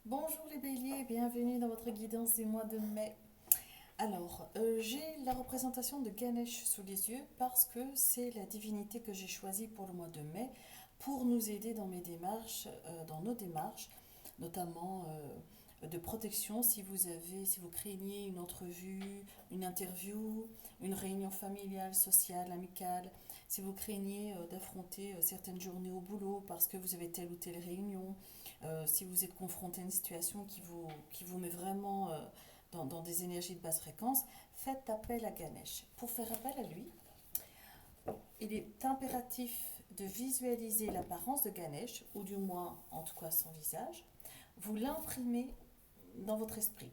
Bonjour les béliers, bienvenue dans votre guidance du mois de mai. Alors, j'ai la représentation de Ganesh sous les yeux parce que c'est la divinité que j'ai choisie pour le mois de mai pour nous aider dans mes démarches, dans nos démarches, notamment de protection si vous craignez une entrevue, une interview, une réunion familiale, sociale, amicale, si vous craignez d'affronter certaines journées au boulot parce que vous avez telle ou telle réunion, si vous êtes confronté à une situation qui vous met vraiment dans des énergies de basse fréquence, faites appel à Ganesh. Pour faire appel à lui, il est impératif de visualiser l'apparence de Ganesh, ou du moins en tout cas son visage. Vous l'imprimez dans votre esprit.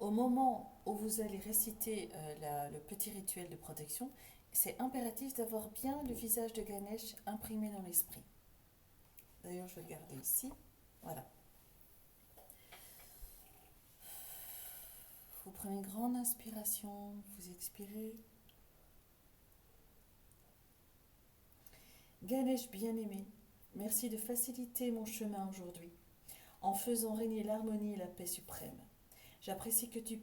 Au moment où vous allez réciter le petit rituel de protection, c'est impératif d'avoir bien le visage de Ganesh imprimé dans l'esprit. D'ailleurs, je vais le garder ici. Voilà. Vous prenez une grande inspiration, vous expirez. Ganesh bien-aimé, merci de faciliter mon chemin aujourd'hui, en faisant régner l'harmonie et la paix suprême. J'apprécie que tu,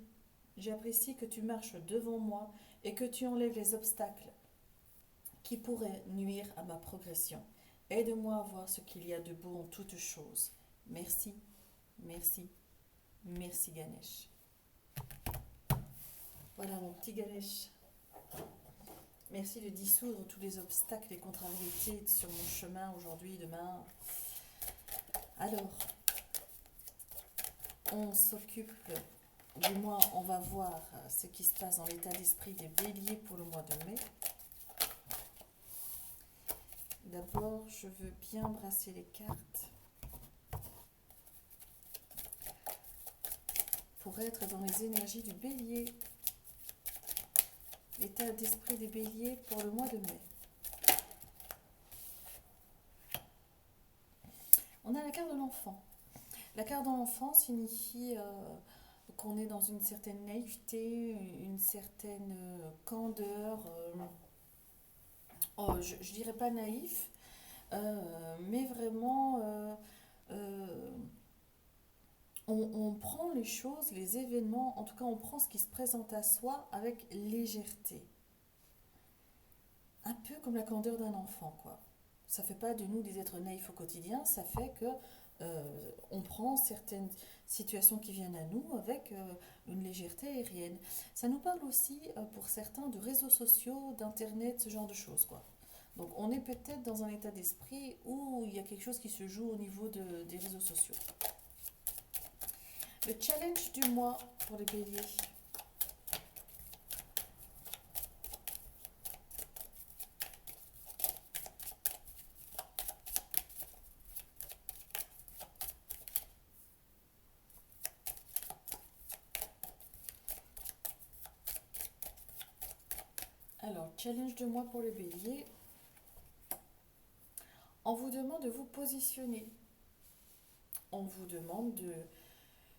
j'apprécie que tu marches devant moi et que tu enlèves les obstacles qui pourraient nuire à ma progression. Aide-moi à voir ce qu'il y a de beau en toutes choses. Merci, merci, merci Ganesh. Voilà mon petit Ganesh. Merci de dissoudre tous les obstacles et contrariétés sur mon chemin aujourd'hui, demain. Alors, on s'occupe, du moins on va voir ce qui se passe dans l'état d'esprit des béliers pour le mois de mai. D'abord, je veux bien brasser les cartes pour être dans les énergies du bélier. L'état d'esprit des béliers pour le mois de mai. On a la carte de l'enfant. La carte de l'enfant signifie qu'on est dans une certaine naïveté, une certaine candeur. Je dirais pas naïf, mais vraiment, on prend les choses, les événements, en tout cas on prend ce qui se présente à soi avec légèreté. Un peu comme la candeur d'un enfant, quoi. Ça fait pas de nous des êtres naïfs au quotidien, ça fait que on prend certaines situations qui viennent à nous avec une légèreté aérienne. Ça nous parle aussi, pour certains, de réseaux sociaux, d'internet, ce genre de choses, quoi. Donc on est peut-être dans un état d'esprit où il y a quelque chose qui se joue au niveau des réseaux sociaux. Le challenge du mois pour les béliers. Alors, challenge de mois pour les béliers. On vous demande de vous positionner. On vous demande de...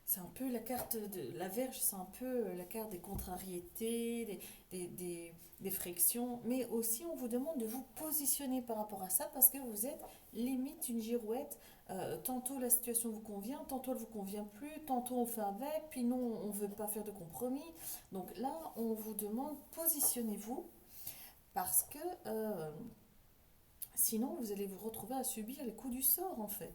C'est un peu la carte de la Vierge, c'est un peu la carte des contrariétés, des frictions, mais aussi on vous demande de vous positionner par rapport à ça parce que vous êtes limite une girouette. Tantôt la situation vous convient, tantôt elle vous convient plus, tantôt on fait avec, puis non on ne veut pas faire de compromis. Donc là on vous demande positionnez-vous parce que sinon vous allez vous retrouver à subir les coups du sort en fait.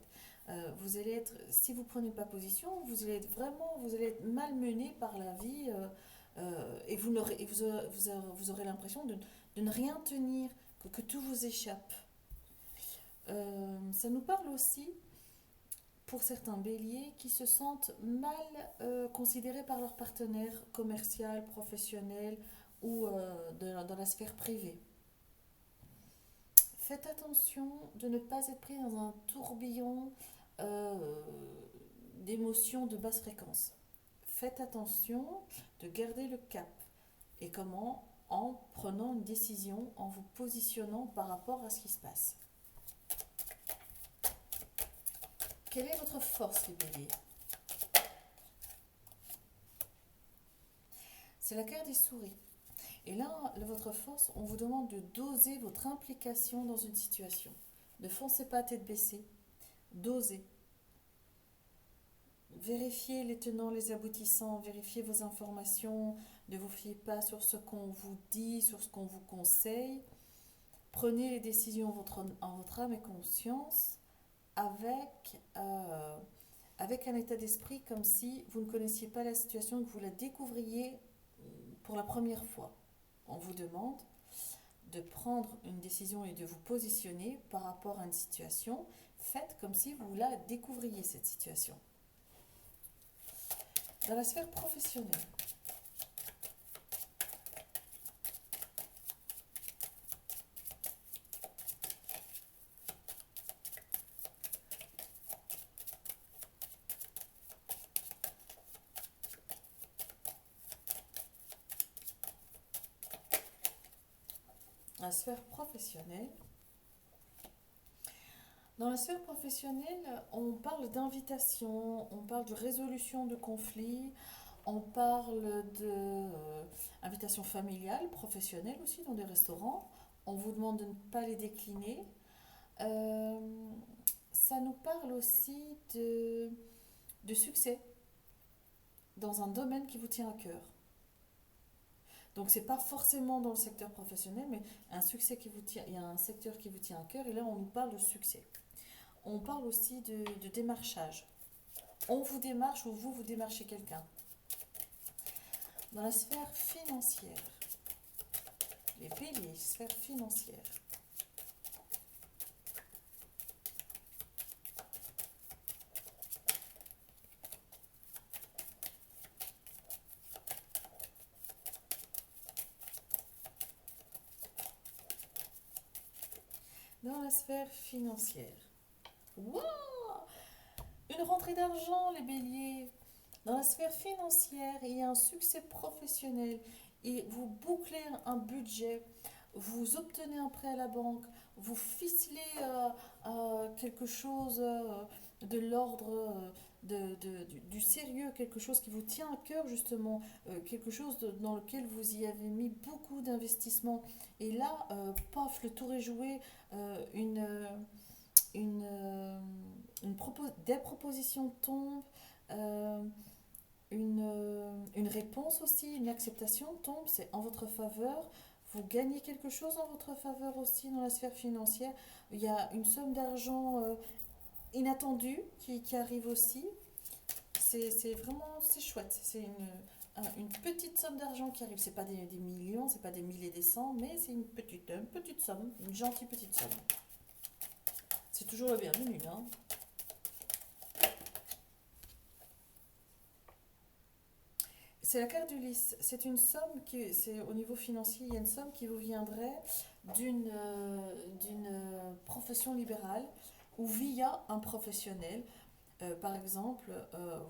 Vous allez être, si vous ne prenez pas position, vous allez être vraiment, vous allez être malmené par la vie et vous aurez l'impression de ne rien tenir, que tout vous échappe. Ça nous parle aussi pour certains béliers qui se sentent mal considérés par leur partenaire commercial, professionnel ou dans la sphère privée. Faites attention de ne pas être pris dans un tourbillon euh, d'émotions de basse fréquence. Faites attention de garder le cap. Et comment? En prenant une décision, en vous positionnant par rapport à ce qui se passe. Quelle est votre force, les béliers? C'est la carte des souris. Et là, votre force, on vous demande de doser votre implication dans une situation. Ne foncez pas tête baissée, dosez. Vérifiez les tenants, les aboutissants, vérifiez vos informations, ne vous fiez pas sur ce qu'on vous dit, sur ce qu'on vous conseille. Prenez les décisions en votre âme et conscience avec, euh, avec un état d'esprit comme si vous ne connaissiez pas la situation et que vous la découvriez pour la première fois. On vous demande de prendre une décision et de vous positionner par rapport à une situation. Faites comme si vous la découvriez, cette situation. Dans la sphère professionnelle, la sphère professionnelle, dans la sphère professionnelle, on parle d'invitation, on parle de résolution de conflits, on parle de invitation familiale, professionnelle aussi dans des restaurants. On vous demande de ne pas les décliner. Euh, Ça nous parle aussi de succès dans un domaine qui vous tient à cœur. Donc c'est pas forcément dans le secteur professionnel, mais un succès qui vous tient, il y a un secteur qui vous tient à cœur et là on nous parle de succès. On parle aussi de démarchage. On vous démarche ou vous démarchez quelqu'un. Dans la sphère financière, les béliers, sphère financière. Dans la sphère financière. Wow! Une rentrée d'argent, les béliers. Dans la sphère financière, il y a un succès professionnel et vous bouclez un budget, vous obtenez un prêt à la banque, vous ficelez quelque chose de l'ordre du sérieux, quelque chose qui vous tient à cœur justement, quelque chose dans lequel vous y avez mis beaucoup d'investissement. Et là, paf, le tour est joué, une, euh, des propositions tombent. euh, une réponse aussi, une acceptation tombe, c'est en votre faveur. Vous gagnez quelque chose en votre faveur aussi dans la sphère financière. Il y a une somme d'argent inattendue qui arrive aussi. C'est vraiment, c'est chouette. C'est une petite somme d'argent qui arrive. C'est pas des millions, c'est pas des milliers, des cents, mais c'est une petite somme, une gentille petite somme. C'est toujours le bienvenu, hein. C'est la carte du lys. C'est une somme qui, c'est au niveau financier, il y a une somme qui vous viendrait d'une profession libérale ou via un professionnel. Par exemple,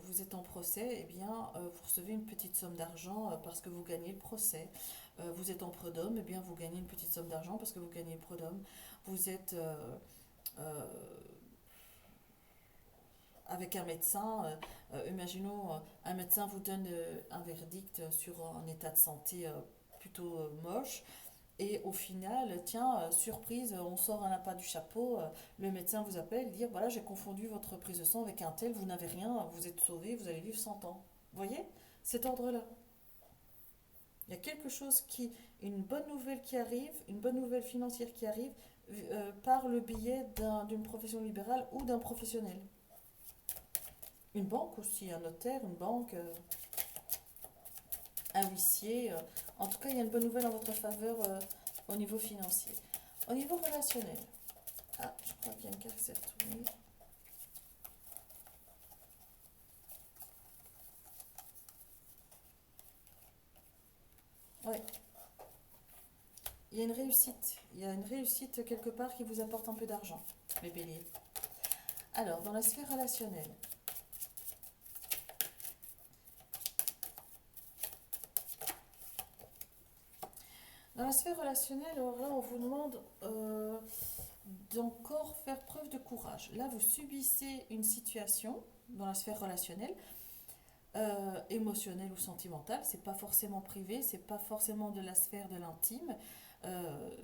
vous êtes en procès, eh bien, vous recevez une petite somme d'argent parce que vous gagnez le procès. Vous êtes en prud'homme, eh bien, vous gagnez une petite somme d'argent parce que vous gagnez le prud'homme. Vous êtes euh, avec un médecin, imaginons un médecin vous donne un verdict sur un état de santé plutôt moche. Et au final, tiens, surprise, on sort un appât du chapeau, le médecin vous appelle, dire voilà, j'ai confondu votre prise de sang avec un tel, vous n'avez rien, vous êtes sauvé, vous allez vivre 100 ans. Vous voyez? Cet ordre-là. Il y a quelque chose qui, une bonne nouvelle qui arrive, une bonne nouvelle financière qui arrive par le biais d'une profession libérale ou d'un professionnel. Une banque aussi, un notaire, une banque, un huissier. En tout cas, il y a une bonne nouvelle en votre faveur au niveau financier. Au niveau relationnel. Ah, je crois qu'il y a une carte qui s'est retournée. Ouais, il y a une réussite. Il y a une réussite quelque part qui vous apporte un peu d'argent, les béliers. Alors, dans la sphère relationnelle. Dans la sphère relationnelle, alors là, on vous demande d'encore faire preuve de courage. Là, vous subissez une situation dans la sphère relationnelle, émotionnelle ou sentimentale. C'est pas forcément privé, c'est pas forcément de la sphère de l'intime.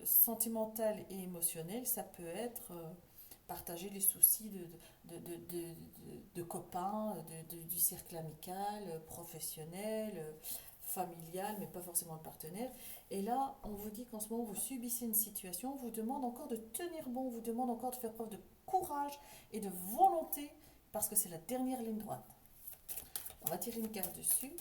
Sentimentale et émotionnelle, ça peut être, partager les soucis de copains, du cercle amical, professionnel, familial, mais pas forcément le partenaire. Et là, on vous dit qu'en ce moment, vous subissez une situation, on vous demande encore de tenir bon, on vous demande encore de faire preuve de courage et de volonté, parce que c'est la dernière ligne droite. On va tirer une carte dessus.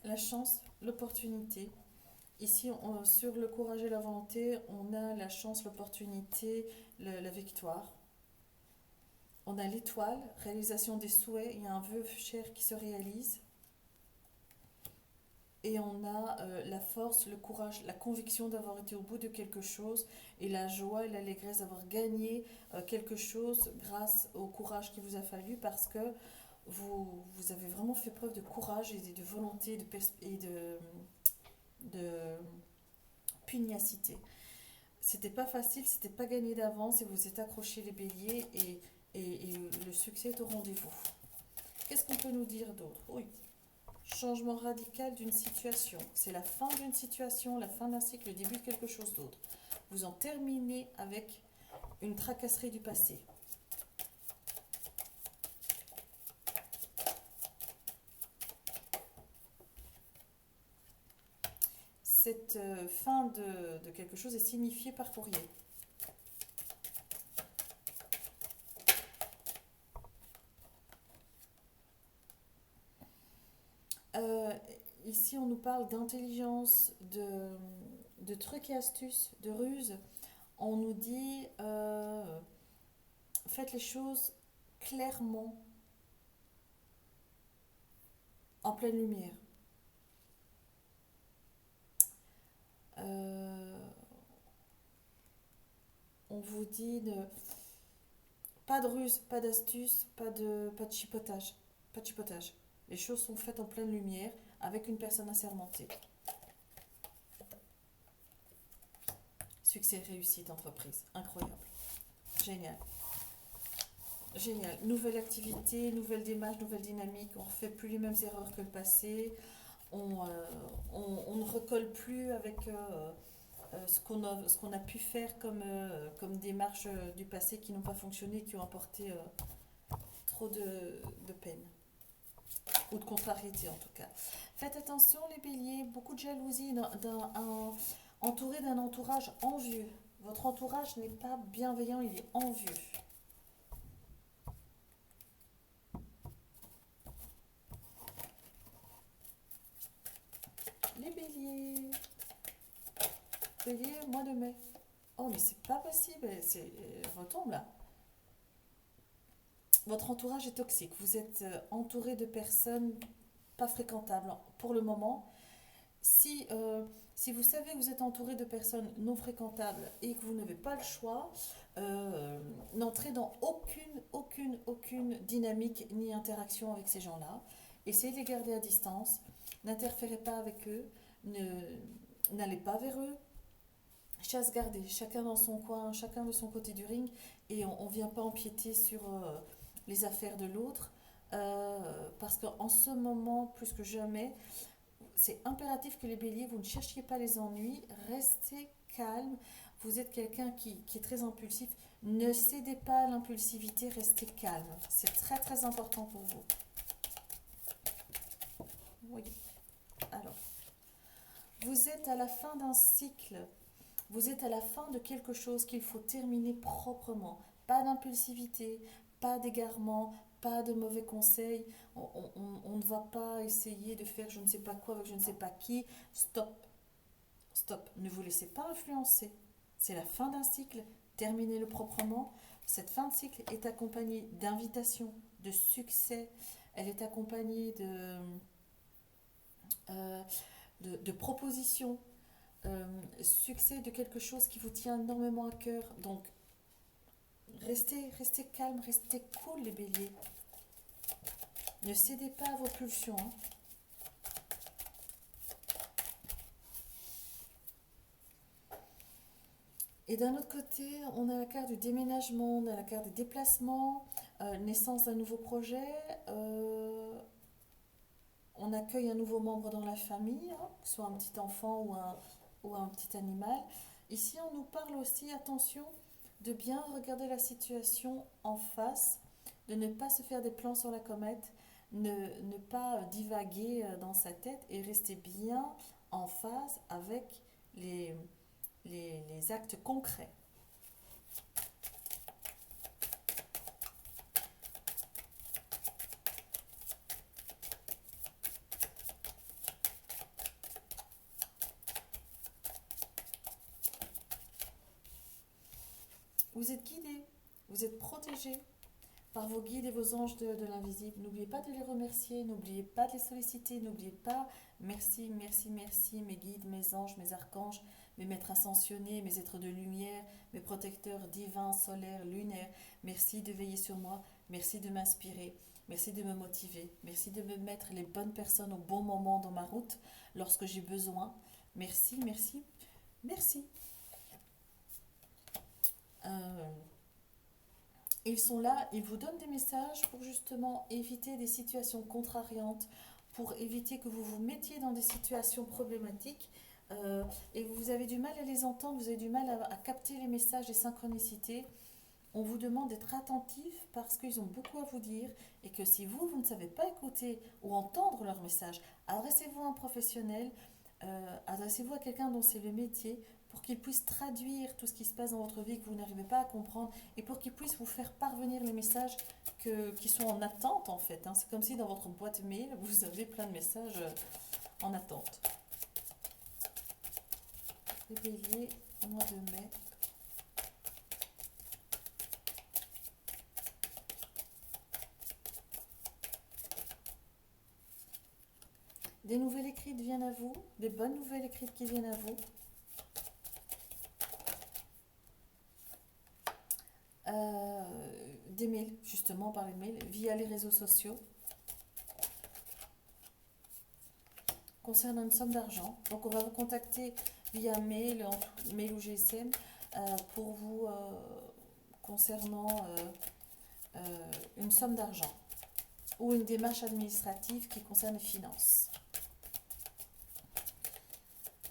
La chance, l'opportunité. Ici, sur le courage et la volonté, on a la chance, l'opportunité, la victoire. On a l'étoile, réalisation des souhaits, il y a un vœu cher qui se réalise. Et on a la force, le courage, la conviction d'avoir été au bout de quelque chose et la joie et l'allégresse d'avoir gagné quelque chose grâce au courage qu'il vous a fallu parce que vous avez vraiment fait preuve de courage et de volonté de pugnacité. C'était pas facile, c'était pas gagné d'avance et vous êtes accrochés les béliers et le succès est au rendez-vous. Qu'est-ce qu'on peut nous dire d'autre? Oui. Changement radical d'une situation. C'est la fin d'une situation, la fin d'un cycle, le début de quelque chose d'autre. Vous en terminez avec une tracasserie du passé. Cette fin de quelque chose est signifiée par courrier. Ici, on nous parle d'intelligence, de trucs et astuces, de ruses. On nous dit faites les choses clairement, en pleine lumière. On vous dit pas de ruse, pas d'astuce, pas de chipotage. Pas de chipotage. Les choses sont faites en pleine lumière avec une personne assermentée. Succès, réussite, entreprise. Incroyable. Génial. Génial. Nouvelle activité, nouvelle démarche, nouvelle dynamique. On ne refait plus les mêmes erreurs que le passé. On ne recolle plus avec ce qu'on a pu faire comme démarches du passé qui n'ont pas fonctionné, qui ont apporté trop de peine. Ou de contrariété en tout cas. Faites attention les béliers, beaucoup de jalousie, entouré d'un entourage envieux. Votre entourage n'est pas bienveillant, il est envieux. Les béliers. Bélier, mois de mai. Oh mais c'est pas possible, retombe là. Votre entourage est toxique, vous êtes entouré de personnes pas fréquentables pour le moment. Si vous savez que vous êtes entouré de personnes non fréquentables et que vous n'avez pas le choix, n'entrez dans aucune dynamique ni interaction avec ces gens-là. Essayez de les garder à distance, n'interférez pas avec eux, n'allez pas vers eux. Chasse gardée, chacun dans son coin, chacun de son côté du ring, et on ne vient pas empiéter sur les affaires de l'autre, parce qu'en ce moment, plus que jamais, c'est impératif que les béliers, vous ne cherchiez pas les ennuis, restez calme, vous êtes quelqu'un qui est très impulsif, ne cédez pas à l'impulsivité, restez calme, c'est très très important pour vous. Oui, alors, vous êtes à la fin d'un cycle. Vous êtes à la fin de quelque chose qu'il faut terminer proprement. Pas d'impulsivité, pas d'égarement, pas de mauvais conseils. On ne va pas essayer de faire je ne sais pas quoi avec je ne sais pas qui. Stop. Stop. Ne vous laissez pas influencer. C'est la fin d'un cycle. Terminez-le proprement. Cette fin de cycle est accompagnée d'invitations, de succès. Elle est accompagnée de propositions. succès de quelque chose qui vous tient énormément à cœur. Donc, restez calme, restez cool les béliers. Ne cédez pas à vos pulsions, hein. Et d'un autre côté, on a la carte du déménagement, on a la carte des déplacements, naissance d'un nouveau projet, on accueille un nouveau membre dans la famille, hein, que ce soit un petit enfant ou un petit animal. Ici, on nous parle aussi, attention, de bien regarder la situation en face, de ne pas se faire des plans sur la comète, ne pas divaguer dans sa tête et rester bien en phase avec les, les actes concrets. Vous êtes guidé, vous êtes protégé par vos guides et vos anges de l'invisible. N'oubliez pas de les remercier, n'oubliez pas de les solliciter, n'oubliez pas, merci, merci, merci, mes guides, mes anges, mes archanges, mes maîtres ascensionnés, mes êtres de lumière, mes protecteurs divins, solaires, lunaires. Merci de veiller sur moi, merci de m'inspirer, merci de me motiver, merci de me mettre les bonnes personnes au bon moment dans ma route lorsque j'ai besoin. Merci, merci, merci. Euh, Ils sont là, ils vous donnent des messages pour justement éviter des situations contrariantes, pour éviter que vous vous mettiez dans des situations problématiques. Et vous avez du mal à les entendre, vous avez du mal à capter les messages et synchronicités. On vous demande d'être attentif parce qu'ils ont beaucoup à vous dire et que si vous ne savez pas écouter ou entendre leur message, adressez-vous à un professionnel, adressez-vous à quelqu'un dont c'est le métier pour qu'il puisse traduire tout ce qui se passe dans votre vie que vous n'arrivez pas à comprendre et pour qu'il puisse vous faire parvenir les messages qui sont en attente en fait, hein. C'est comme si dans votre boîte mail, vous avez plein de messages en attente. Les béliers, au mois de mai. Des nouvelles écrites viennent à vous, des bonnes nouvelles écrites qui viennent à vous. Des mails, justement, par les mails, via les réseaux sociaux, concernant une somme d'argent. Donc, on va vous contacter via mail, mail ou GSM, pour vous concernant une somme d'argent ou une démarche administrative qui concerne les finances.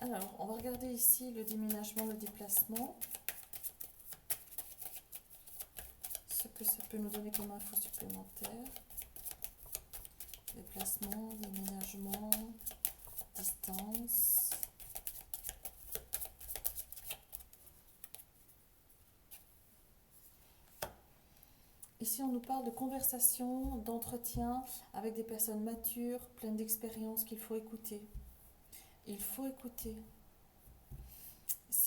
Alors, on va regarder ici le déménagement, le déplacement. Ce que ça peut nous donner comme info supplémentaire. Déplacement, déménagement, distance. Ici, on nous parle de conversation, d'entretien avec des personnes matures, pleines d'expérience qu'il faut écouter. Il faut écouter.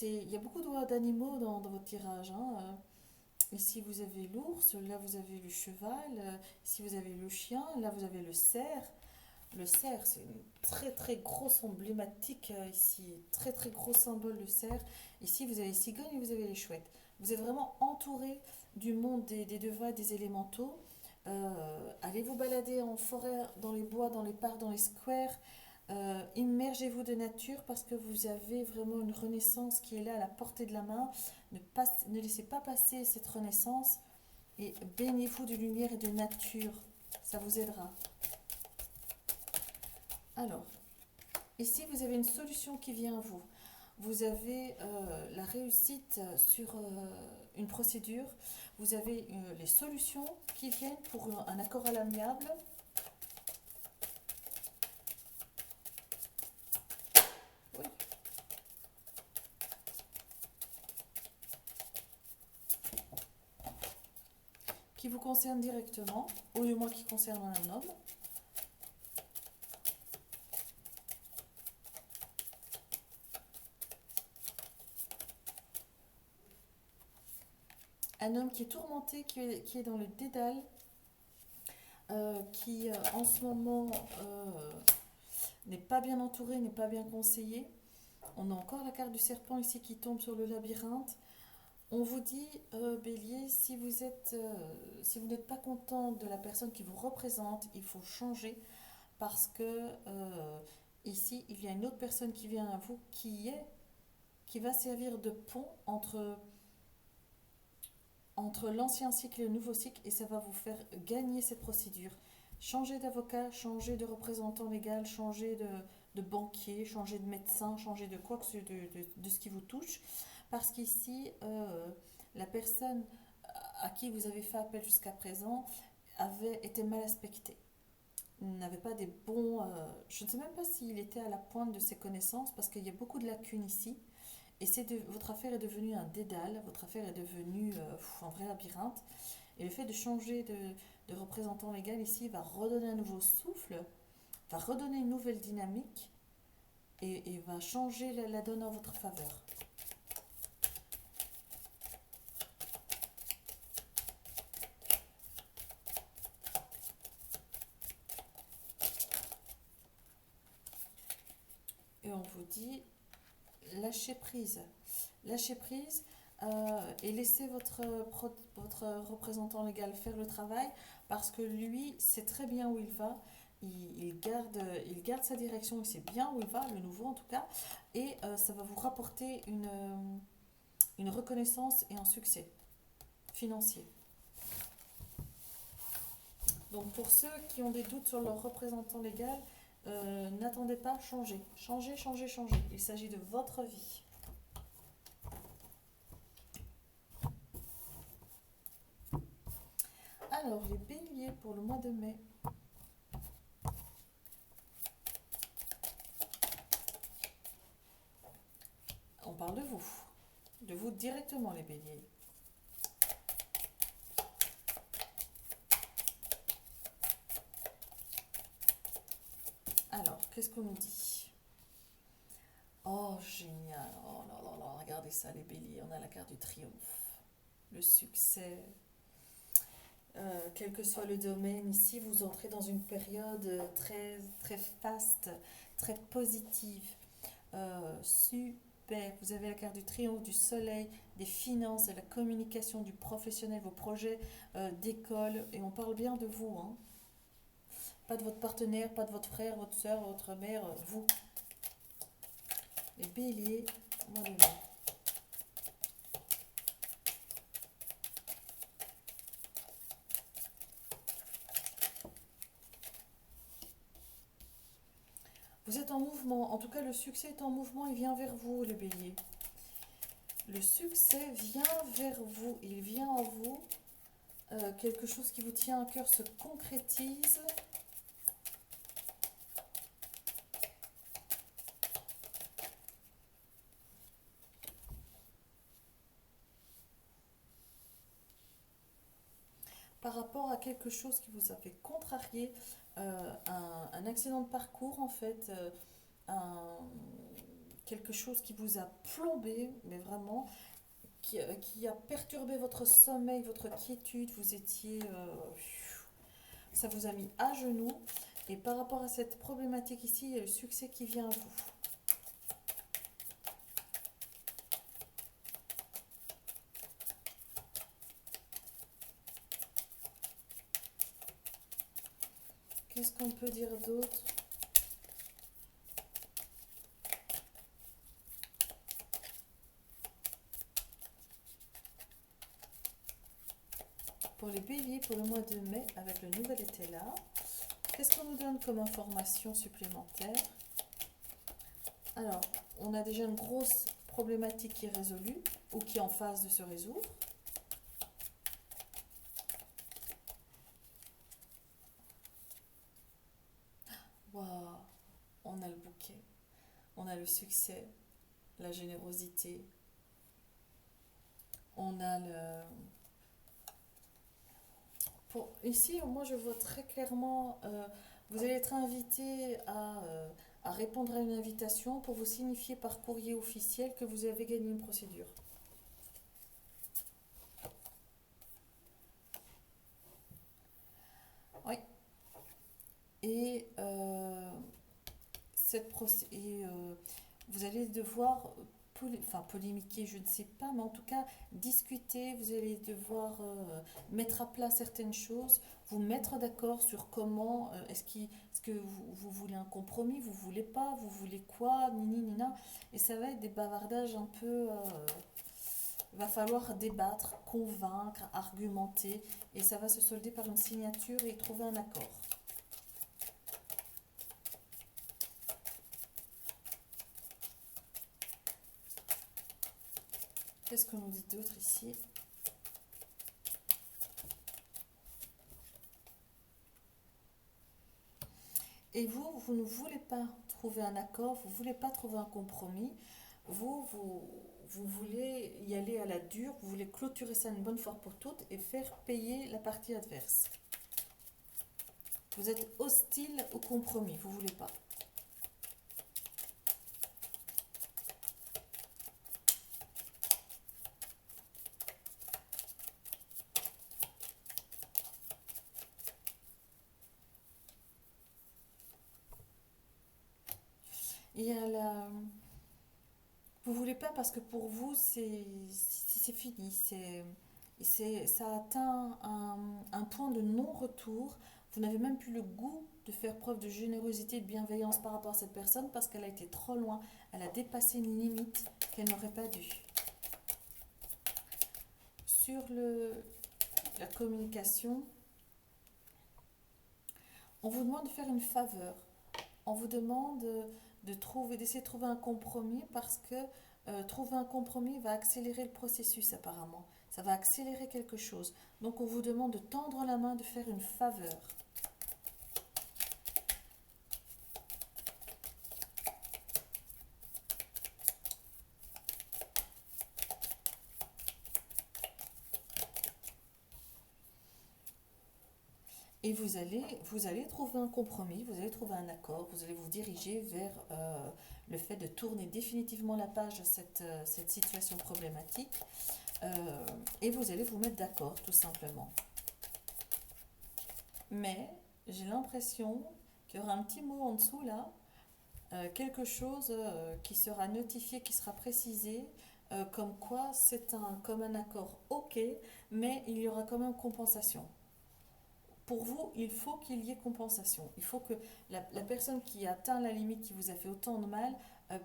Il y a beaucoup d'animaux dans votre tirage, hein. Ici, vous avez l'ours, là, vous avez le cheval, ici, vous avez le chien, là, vous avez le cerf. Le cerf, c'est une très, très grosse emblématique ici, très, très gros symbole de cerf. Ici, vous avez les cigognes et vous avez les chouettes. Vous êtes vraiment entouré du monde des devins, des élémentaux. Allez vous balader en forêt, dans les bois, dans les parcs, dans les squares. Immergez-vous de nature parce que vous avez vraiment une renaissance qui est là à la portée de la main. Ne laissez pas passer cette renaissance et baignez-vous de lumière et de nature. Ça vous aidera. Alors, ici vous avez une solution qui vient à vous. Vous avez la réussite sur une procédure. Vous avez les solutions qui viennent pour un accord à l'amiable. Oui. Qui vous concerne directement, ou du moins qui concerne un homme. Un homme qui est tourmenté, qui est dans le dédale, qui en ce moment n'est pas bien entouré, n'est pas bien conseillé. On a encore la carte du serpent ici qui tombe sur le labyrinthe. On vous dit, Bélier, si vous n'êtes pas content de la personne qui vous représente, il faut changer parce que ici, il y a une autre personne qui vient à vous qui va servir de pont entre l'ancien cycle et le nouveau cycle et ça va vous faire gagner cette procédure. Changer d'avocat, changer de représentant légal, changer de banquier, changer de médecin, changer de quoi que ce de ce qui vous touche. Parce qu'ici, la personne à qui vous avez fait appel jusqu'à présent avait été mal aspectée. Il n'avait pas des bons... je ne sais même pas s'il était à la pointe de ses connaissances parce qu'il y a beaucoup de lacunes ici. Et votre affaire est devenue un dédale, votre affaire est devenue un vrai labyrinthe. Et le fait de changer de représentant légal ici va redonner un nouveau souffle, va redonner une nouvelle dynamique et va changer la donne en votre faveur. Et on vous dit, lâchez prise. Lâchez prise et laissez votre représentant légal faire le travail parce que lui sait très bien où il va. Il garde sa direction, il sait bien où il va, le nouveau en tout cas, et ça va vous rapporter une reconnaissance et un succès financier. Donc pour ceux qui ont des doutes sur leur représentant légal, n'attendez pas, changez. Changez, changez, changez. Il s'agit de votre vie. Alors, les béliers pour le mois de mai. On parle de vous directement les béliers. Alors, qu'est-ce qu'on nous dit? Oh, génial. Oh là là là, regardez ça les béliers, on a la carte du triomphe. Le succès. Quel que soit le domaine, ici vous entrez dans une période très, très faste, très positive. Super, vous avez la carte du triomphe, du soleil, des finances, de la communication, du professionnel, vos projets d'école, et on parle bien de vous, hein. Pas de votre partenaire, pas de votre frère, votre soeur, votre mère, vous. Les béliers, mois de mai. Vous êtes en mouvement, en tout cas le succès est en mouvement, il vient vers vous les béliers. Le succès vient vers vous, il vient à vous. Quelque chose qui vous tient à cœur se concrétise. Par rapport à quelque chose qui vous a fait contrarier, un accident de parcours en fait, quelque chose qui vous a plombé, mais vraiment, qui a perturbé votre sommeil, votre quiétude, ça vous a mis à genoux. Et par rapport à cette problématique ici, il y a le succès qui vient à vous. Qu'est-ce qu'on peut dire d'autre? Pour les béliers, pour le mois de mai, avec le nouvel été là, qu'est-ce qu'on nous donne comme information supplémentaire? Alors, on a déjà une grosse problématique qui est résolue ou qui est en phase de se résoudre. Waouh, on a le bouquet, on a le succès, la générosité, on a le... Ici, moi je vois très clairement, vous allez être invité à répondre à une invitation pour vous signifier par courrier officiel que vous avez gagné une procédure. Oui. Et, vous allez devoir enfin, polémiquer, je ne sais pas, mais en tout cas discuter, vous allez devoir mettre à plat certaines choses, vous mettre d'accord sur comment, est-ce que vous voulez un compromis, vous voulez pas, vous voulez quoi, nini, nina, et ça va être des bavardages un peu... il va falloir débattre, convaincre, argumenter, et ça va se solder par une signature et trouver un accord. Qu'est-ce qu'on nous dit d'autre ici? Et vous ne voulez pas trouver un accord, vous ne voulez pas trouver un compromis, vous voulez y aller à la dure, vous voulez clôturer ça une bonne fois pour toutes et faire payer la partie adverse. Vous êtes hostile au compromis, vous ne voulez pas. Il y a la... Vous voulez pas parce que pour vous, c'est fini. Ça a atteint un point de non-retour. Vous n'avez même plus le goût de faire preuve de générosité et de bienveillance par rapport à cette personne parce qu'elle a été trop loin. Elle a dépassé une limite qu'elle n'aurait pas dû. Sur la communication, on vous demande de faire une faveur. On vous demande d'essayer de trouver un compromis parce que trouver un compromis va accélérer le processus apparemment. Ça va accélérer quelque chose. Donc on vous demande de tendre la main, de faire une faveur. Et vous allez trouver un compromis, vous allez trouver un accord, vous allez vous diriger vers le fait de tourner définitivement la page de cette situation problématique et vous allez vous mettre d'accord tout simplement. Mais j'ai l'impression qu'il y aura un petit mot en dessous là, quelque chose qui sera notifié, qui sera précisé, comme quoi c'est comme un accord ok, mais il y aura quand même compensation. Pour vous, il faut qu'il y ait compensation. Il faut que la personne qui atteint la limite, qui vous a fait autant de mal,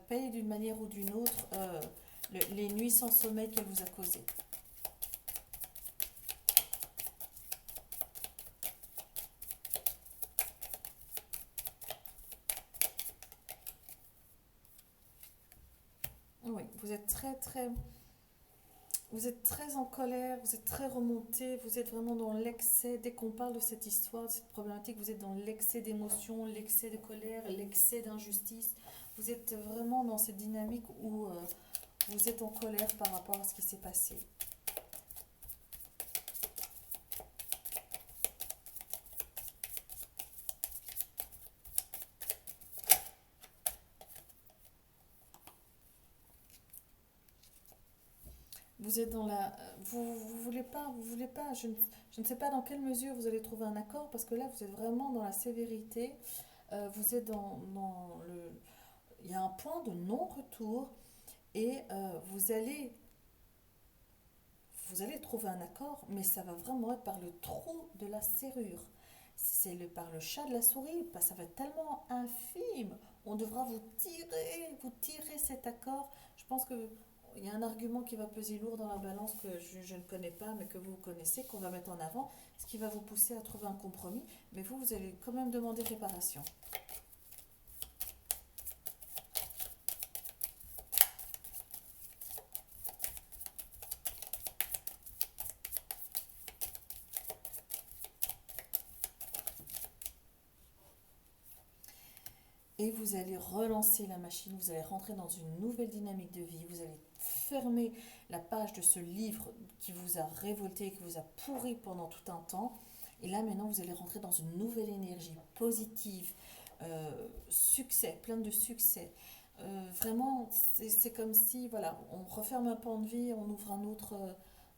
paye d'une manière ou d'une autre les nuits sans sommeil qu'elle vous a causées. Oui, vous êtes très en colère, vous êtes très remonté, vous êtes vraiment dans l'excès. Dès qu'on parle de cette histoire, de cette problématique, vous êtes dans l'excès d'émotion, l'excès de colère, l'excès d'injustice. Vous êtes vraiment dans cette dynamique où vous êtes en colère par rapport à ce qui s'est passé. Vous êtes dans la... vous voulez pas, je ne sais pas dans quelle mesure vous allez trouver un accord, parce que là, vous êtes vraiment dans la sévérité, vous êtes dans le... Il y a un point de non-retour, et vous allez trouver un accord, mais ça va vraiment être par le trou de la serrure. Par le chat de la souris, ça va être tellement infime. On devra vous tirer cet accord. Je pense que il y a un argument qui va peser lourd dans la balance que je ne connais pas, mais que vous connaissez, qu'on va mettre en avant, ce qui va vous pousser à trouver un compromis. Mais vous allez quand même demander réparation. Et vous allez relancer la machine, vous allez rentrer dans une nouvelle dynamique de vie, vous allez fermer la page de ce livre qui vous a révolté, qui vous a pourri pendant tout un temps. Et là maintenant vous allez rentrer dans une nouvelle énergie positive, succès, plein de succès. Vraiment, c'est comme si, voilà, on referme un pan de vie, on ouvre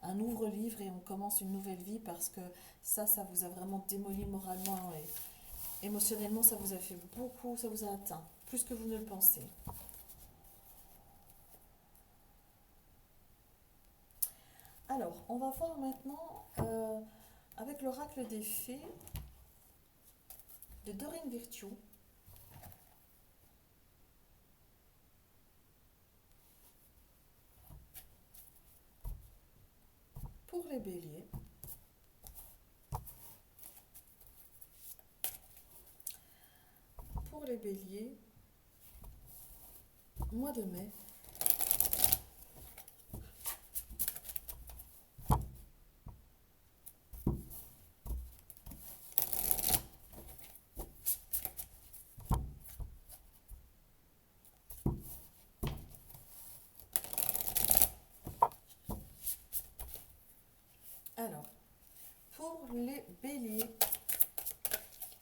un ouvre-livre et on commence une nouvelle vie parce que ça vous a vraiment démoli moralement et émotionnellement, ça vous a fait beaucoup, ça vous a atteint, plus que vous ne le pensez. Alors, on va voir maintenant avec l'oracle des fées de Dorine Virtue. Pour les béliers, mois de mai, alors, pour les béliers,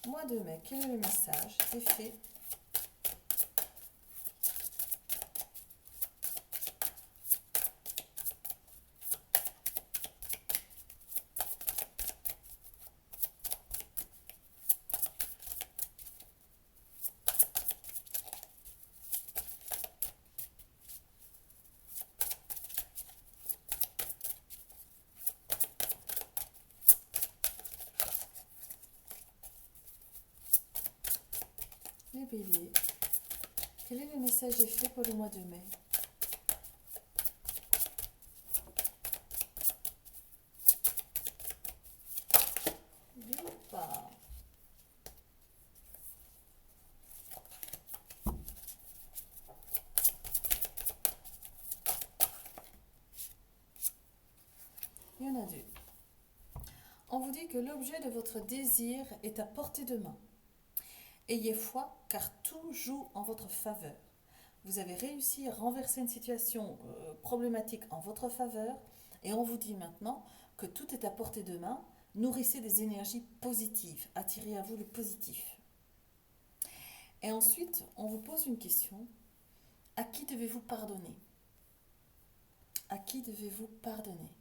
mois de mai, quel est le message des fées? Les béliers, quel est le message des fées pour le mois de mai? Youpa. Il y en a deux. On vous dit que l'objet de votre désir est à portée de main. Ayez foi, car tout joue en votre faveur. Vous avez réussi à renverser une situation problématique en votre faveur et on vous dit maintenant que tout est à portée de main. Nourrissez des énergies positives, attirez à vous le positif. Et ensuite, on vous pose une question. À qui devez-vous pardonner? À qui devez-vous pardonner?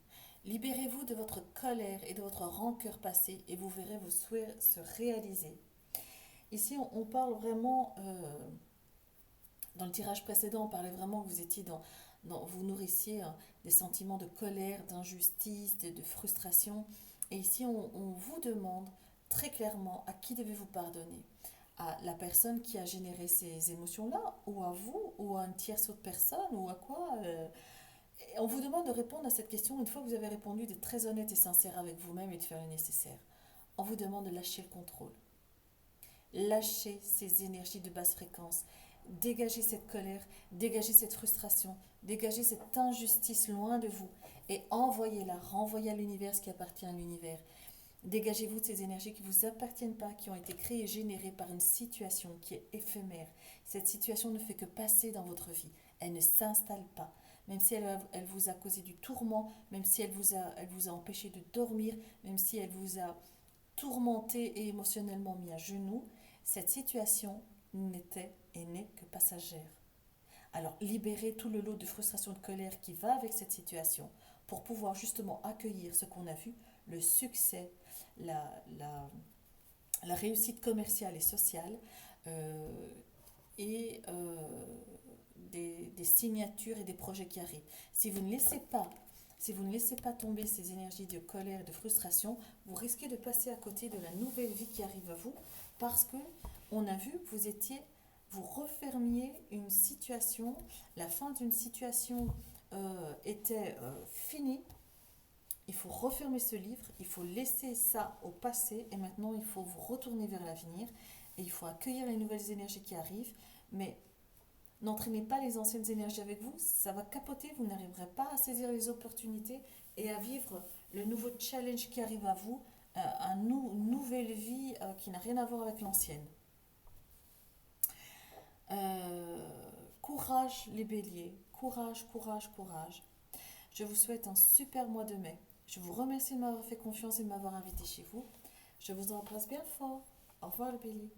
Libérez-vous de votre colère et de votre rancœur passée et vous verrez vos souhaits se réaliser. Ici, on parle vraiment, dans le tirage précédent, on parlait vraiment que vous étiez vous nourrissiez des sentiments de colère, d'injustice, de frustration. Et ici, on vous demande très clairement à qui devez-vous pardonner? À la personne qui a généré ces émotions-là, ou à vous, ou à une tierce autre personne, ou à quoi Et on vous demande de répondre à cette question une fois que vous avez répondu, d'être très honnête et sincère avec vous-même et de faire le nécessaire. On vous demande de lâcher le contrôle. Lâchez ces énergies de basse fréquence. Dégagez cette colère, dégagez cette frustration, dégagez cette injustice loin de vous et envoyez-la, renvoyez à l'univers ce qui appartient à l'univers. Dégagez-vous de ces énergies qui ne vous appartiennent pas, qui ont été créées et générées par une situation qui est éphémère. Cette situation ne fait que passer dans votre vie. Elle ne s'installe pas. Même si elle vous a causé du tourment, même si elle vous a empêché de dormir, même si elle vous a tourmenté et émotionnellement mis à genoux, cette situation n'était et n'est que passagère. Alors libérez tout le lot de frustration, de colère qui va avec cette situation pour pouvoir justement accueillir ce qu'on a vu, le succès, la réussite commerciale et sociale et des signatures et des projets qui arrivent. Si vous ne laissez pas tomber ces énergies de colère et de frustration, vous risquez de passer à côté de la nouvelle vie qui arrive à vous parce que on a vu que vous refermiez une situation, la fin d'une situation était finie. Il faut refermer ce livre, il faut laisser ça au passé et maintenant il faut vous retourner vers l'avenir et il faut accueillir les nouvelles énergies qui arrivent, mais n'entraînez pas les anciennes énergies avec vous, ça va capoter, vous n'arriverez pas à saisir les opportunités et à vivre le nouveau challenge qui arrive à vous, une nouvelle vie qui n'a rien à voir avec l'ancienne. Courage les béliers, courage, courage, courage. Je vous souhaite un super mois de mai. Je vous remercie de m'avoir fait confiance et de m'avoir invité chez vous. Je vous embrasse bien fort. Au revoir les béliers.